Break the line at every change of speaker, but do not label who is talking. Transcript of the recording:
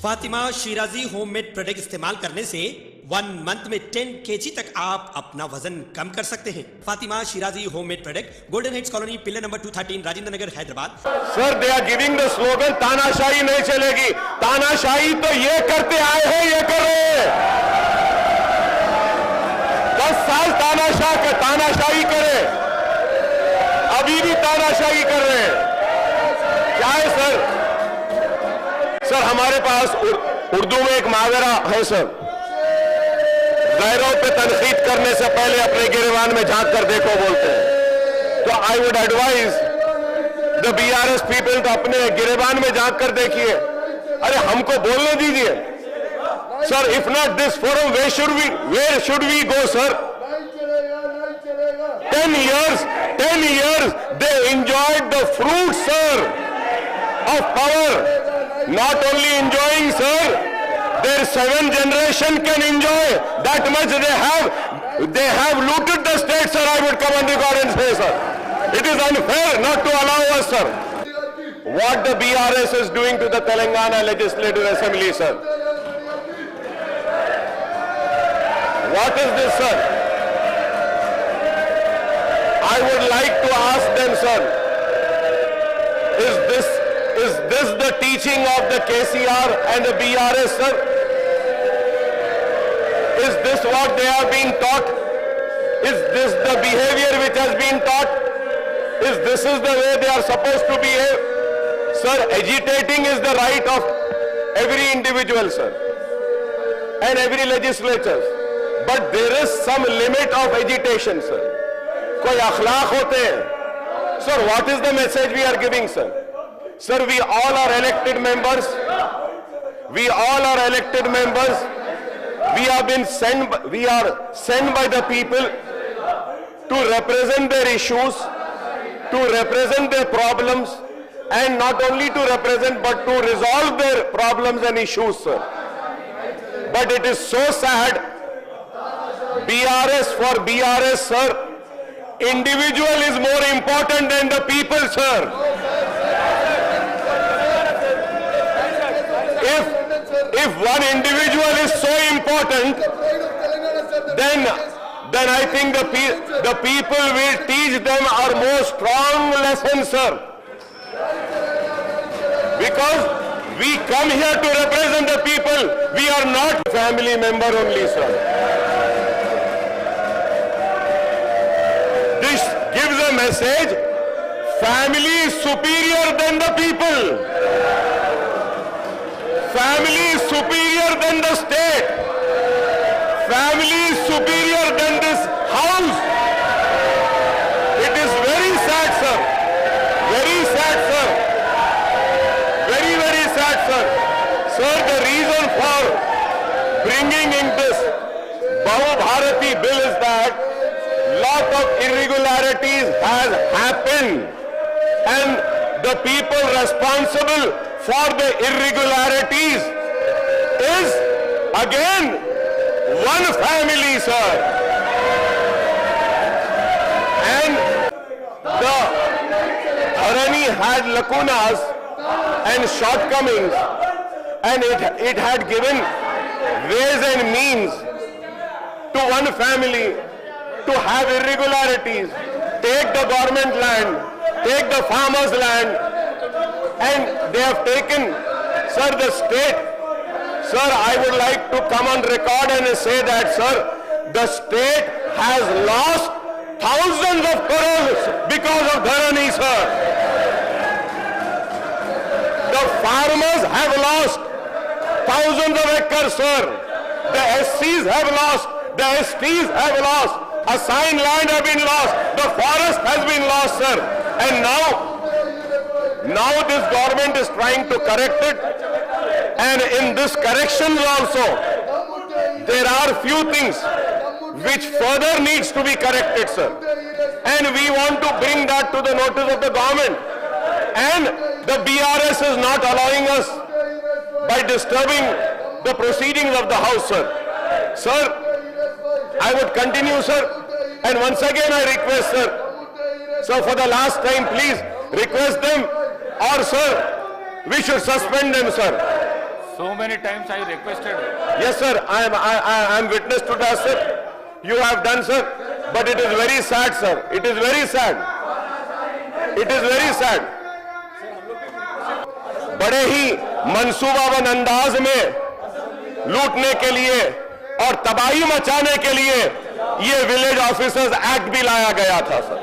Fatima Shirazi homemade product इस्तेमाल करने से 1 मंथ में 10 kg तक आप अपना वजन कम कर सकते हैं। Fatima Shirazi homemade product, golden heights colony, pillar number 213, Rajendra Nagar, Hyderabad.
Sir, they are giving the slogan तानाशाही नहीं चलेगी। तानाशाही तो ये करते आए हैं, ये कर रहे हैं। 10 साल तानाशाही करे, अभी भी तानाशाही कर रहे हैं। क्या है सर? सर, हमारे पास उर्दू में एक मुहावरा है सर, गैरों पे तनकीद करने से पहले अपने गिरेबान में झांक कर देखो बोलते हैं। तो I would advise the BRS people तो अपने गिरेबान में झांक कर देखिए। अरे हमको बोलने दीजिए sir. If not this forum, where should we go sir? 10 years they enjoyed the fruit sir of power. Not only enjoying sir, their 7th generation can enjoy that much. They have looted the state sir. I would come on record and say sir, it is unfair not to allow us sir. What the BRS is doing to the Telangana Legislative Assembly sir? What is this sir? I would like to ask them sir, is this the teaching of the KCR and the BRS sir? Is this what they are being taught? Is this the behavior which has been taught? This is the way they are supposed to behave? Sir, agitating is the right of every individual sir and every legislature, but there is some limit of agitation sir. कोई अखलाक होते हैं sir. What is the message we are giving sir? Sir, we all are elected members. We are sent by the people to represent their issues, to represent their problems, and not only to represent but to resolve their problems and issues sir. But it is so sad, BRS for BRS sir, individual is more important than the people sir. If one individual is so important, then I think the people will teach them our more strong lesson sir. Because we come here to represent the people, we are not family member only sir. This gives a message, family is superior than the people. Family is superior than the state. Family is superior than this house. It is very sad sir. Very sad sir. Very, very sad sir. Sir, the reason for bringing in this Bahu Bharati bill is that lot of irregularities has happened, and the people responsible for the irregularities is again one family sir. And the Dharani had lacunas and shortcomings, and it had given ways and means to one family to have irregularities, take the government land, take the farmers' land, and they have taken, sir, the state. Sir, I would like to come on record and say that, sir, the state has lost thousands of crores because of Dharani, sir. The farmers have lost thousands of acres, sir. The SCs have lost, the STs have lost, assigned land have been lost, the forest has been lost, sir. And now this government is trying to correct it, and in this correction also there are few things which further needs to be corrected sir, and we want to bring that to the notice of the government, and the BRS is not allowing us by disturbing the proceedings of the house sir. Sir, I would continue sir, and once again I request sir, so for the last time please request them, or sir, we should suspend them sir.
So many times I requested.
Yes, sir. I am witness to that, sir. You have done, sir. But it is very sad, sir. It is very sad. It is very sad. बड़े ही मंसूबाबंद अंदाज में लूटने के लिए और तबाही मचाने के लिए ये विलेज ऑफिसर्स एक्ट भी लाया गया था, सर।